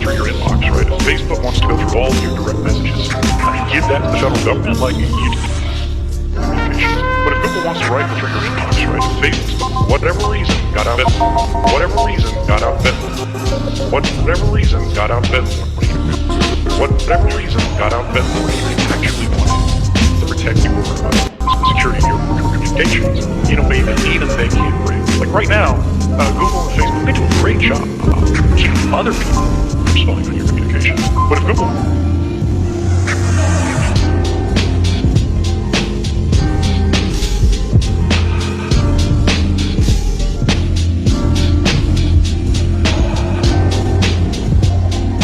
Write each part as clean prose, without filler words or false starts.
through your inbox, right? If Facebook wants to go through all of your direct messages and give that to the federal government, like you do communications. But if Google wants to write through your inbox, right? If Facebook, whatever reason, got out of bed, whatever reason, got out of bed, whatever reason, got out of bed, whatever reason, got out of bed, actually wanted to protect your security of your communications in a way that even they can't break. Like right now, Google and Facebook, they do a great job keeping other people from spying on your communications. But if Google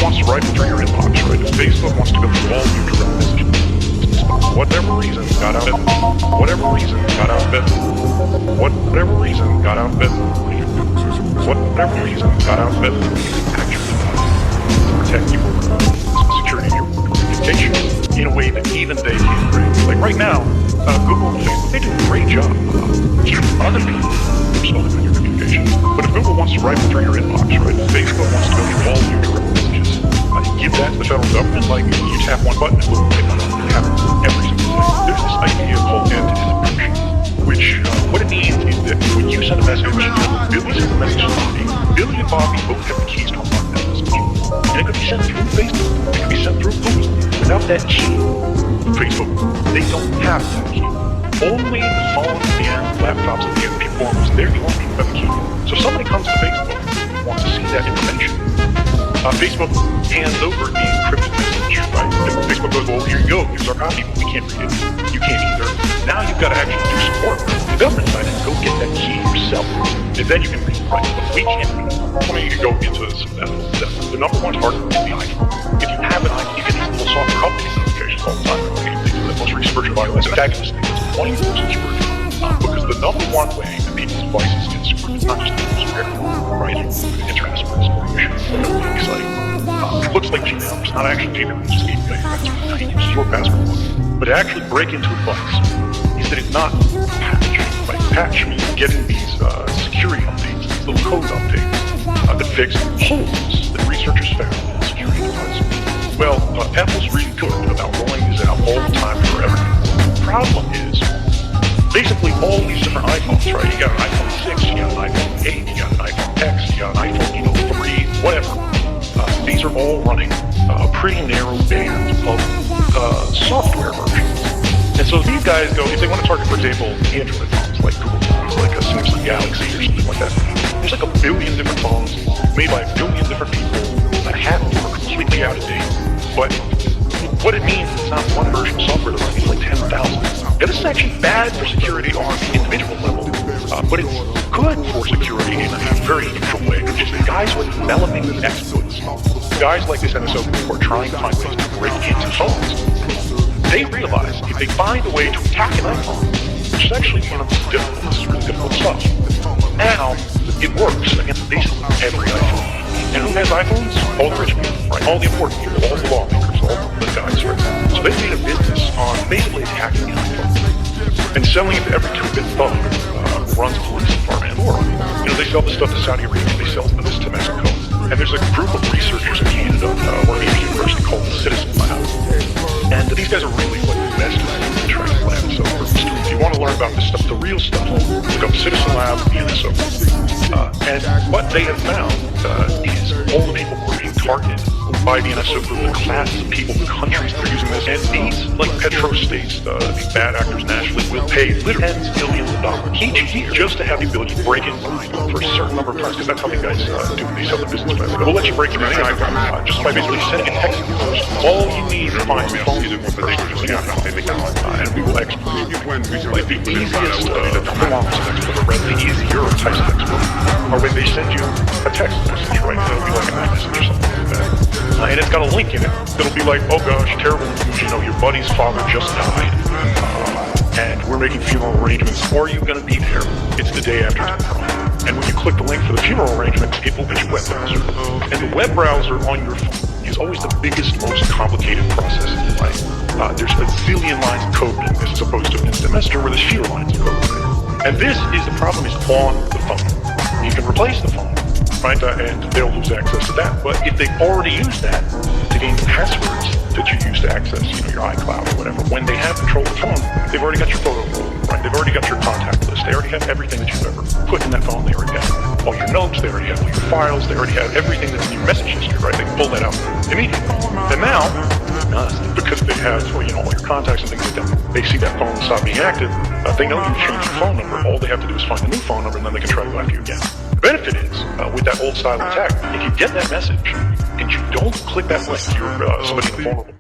wants to write through your inbox, right? If Facebook wants to go through all of your direct messages, whatever reason, got out of bed, whatever reason, got out of bed, whatever reason, got out of bed, whatever reason, got out of bed, actually to protect your security of your communications in a way that even they can't break. Like right now, Google and Facebook, they do a great job keeping other people from spying on your communications. But if Google wants to write through your inbox, right? If Facebook wants to go through all of your direct messages, give that to the federal government, like you tap one button and boom, it happens every single day. There's this idea called end-to-end encryption, which what it means is that when you send a message, Billy sends a message to Bobby, Billy and Bobby both have the keys to unlock that message. And it could be sent through Facebook, it could be sent through Google. Without that key, Facebook, they don't have that key. Only the phones and laptops and the people who's there, the only people have the key. So if somebody comes to Facebook and wants to see that information, Facebook hands over the encrypted message, right? And Facebook goes, well, here you go, here's our copy, we can't read it, you can't either. Now you've got to actually do some work. The government side is go get that key yourself, and then you can read it, right? But we can't read it. I mean, you can go into the number one target is the iPhone. If you have an iPhone, you get these little software updates notifications all the time. The most recent version of iOS antagonist thing is 20% version. Because the number one way that people's devices get screwed is not just the user error, right? Internet exploration. It looks like Gmail. It's not actually Gmail. It's just API password. You use your password. But to actually break into a device, is that it's not patch. Right? Patch means getting these security updates, these little code updates that fix holes that researchers found in security devices. Well, Apple's really good about rolling these out all the time forever. The problem is, basically all these different iPhones, right? You got an iPhone 6, you got an iPhone 8, you got an iPhone X, you got an iPhone, 3, whatever. These are all running a pretty narrow band of software versions. And so these guys go, if they want to target, for example, Android phones, like Google phones, like a Samsung Galaxy or something like that, there's like a billion different phones made by a billion different people that half of them are completely out of date. But what it means is it's not one version of software to run, it's like 10,000. And this is actually bad for security on the individual level, but it's good for security in a very neutral way, which is the guys who are developing the exploits, guys like this NSO who are trying to find ways to break into phones, they realize if they find a way to attack an iPhone, which is actually one of the really difficult stuff, now it works against basically every iPhone. And who has iPhones? All the rich people, right? All the important people, all the lawmakers, all the guys, right? So they made a business on basically attacking an iPhone and selling it to every two-bit thug runs a police department in the world. You know, they sell this stuff to Saudi Arabia, they sell this to Mexico. And there's a group of researchers in Canada, or maybe a university called the Citizen Lab. And these guys are really like the best in the training lab. So if you want to learn about this stuff, the real stuff, look up Citizen Lab, the NSO. And what they have found is all the people who are being targeted by the NSO group, the classes of people, the countries that are using this, and these, like petrostates, these bad actors nationally, will pay literally tens of billions of dollars each year just to have the ability to break in for a certain number of times, because that's how the guys do when they sell the business plan. We'll let you break into any iPhone just by basically sending a text message. All you need to find the phone is one person, and we will exploit you. Like the easiest, the longest exploit, or the easier types of exploit, are when they send you a text message, right? It'll be like a message or something like that. And it's got a link in it that'll be like, oh gosh, terrible news, you know, your buddy's father just died, and we're making funeral arrangements. Are you going to be there? It's the day after tomorrow. And when you click the link for the funeral arrangements, it opens your web browser. And the web browser on your phone is always the biggest, most complicated process in your life. There's a zillion lines of code in this as opposed to an instant messenger where there's fewer lines of code. And this is the problem is on the phone. You can replace the phone right? And they'll lose access to that. But if they've already used that to gain passwords that you use to access, your iCloud or whatever, when they have control of the phone, they've already got your photo roll, right? They've already got your contact list. They already have everything that you've ever put in that phone. They already have all your notes. They already have all your files. They already have everything that's in your message history, right? They can pull that out immediately. And now, because they have, all your contacts and things like that, they see that phone stop being active. They know you changed your phone number. All they have to do is find a new phone number, and then they can try to go after you again. The benefit is, with that old style attack, if you get that message and you don't click that link, you're somebody vulnerable.